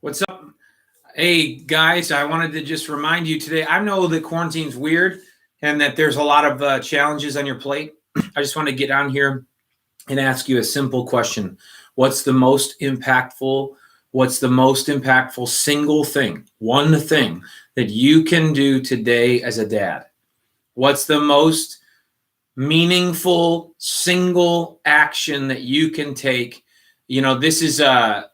What's up? Hey, guys, I wanted to just remind you today. I know that quarantine's weird and that there's a lot of challenges on your plate. I just want to get on here and ask you a simple question. What's the most impactful? What's the most impactful single thing, one thing that you can do today as a dad? What's the most meaningful single action that you can take? You know, this is a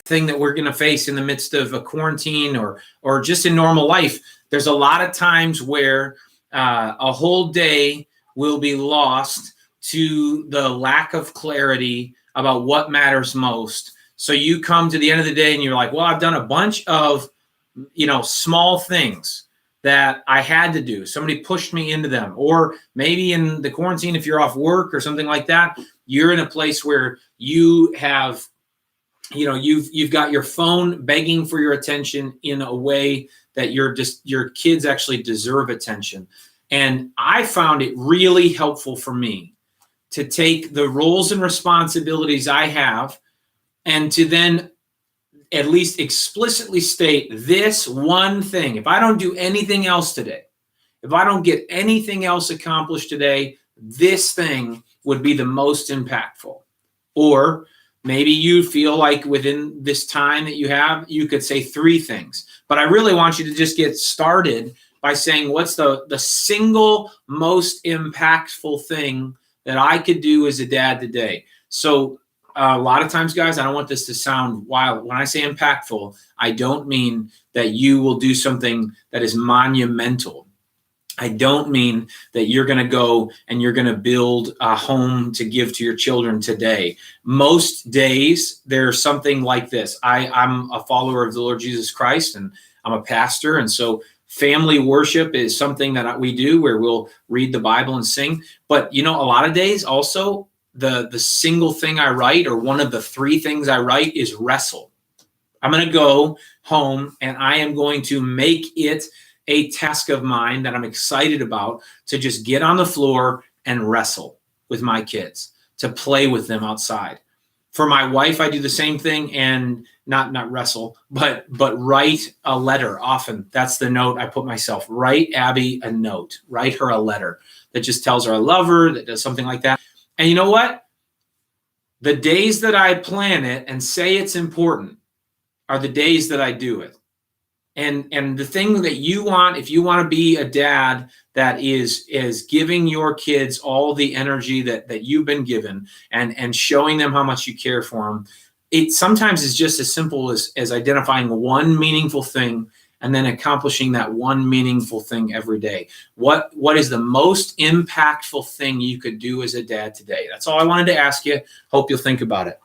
thing that we're going to face in the midst of a quarantine or just in normal life. There's a lot of times where a whole day will be lost to the lack of clarity about what matters most. So you come to the end of the day and you're like, well, I've done a bunch of, small things that I had to do. Somebody pushed me into them. Or maybe in the quarantine, if you're off work or something like that, you're in a place where you have, you've got your phone begging for your attention in a way that your kids actually deserve attention. And I found it really helpful for me to take the roles and responsibilities I have and to then at least explicitly state this one thing. If I don't do anything else today, if I don't get anything else accomplished today, this thing would be the most impactful. Or maybe you feel like within this time that you have, you could say three things. But I really want you to just get started by saying, what's the single most impactful thing that I could do as a dad today? So a lot of times, guys, I don't want this to sound wild. When I say impactful, I don't mean that you will do something that is monumental. I don't mean that you're going to go and you're going to build a home to give to your children today. Most days, there's something like this. I'm a follower of the Lord Jesus Christ, and I'm a pastor. And so family worship is something that we do where we'll read the Bible and sing. But, a lot of days also, the single thing I write, or one of the three things I write, is wrestle. I'm going to go home and I am going to make it a task of mine that I'm excited about to just get on the floor and wrestle with my kids, to play with them outside. For my wife, I do the same thing, and not wrestle, but write a letter. Often that's the note I put myself. Write Abby a note, write her a letter that just tells her I love her, that does something like that. And you know what? The days that I plan it and say it's important are the days that I do it. And the thing that you want, if you want to be a dad that is giving your kids all the energy that you've been given and showing them how much you care for them, it sometimes is just as simple as identifying one meaningful thing and then accomplishing that one meaningful thing every day. What is the most impactful thing you could do as a dad today? That's all I wanted to ask you. Hope you'll think about it.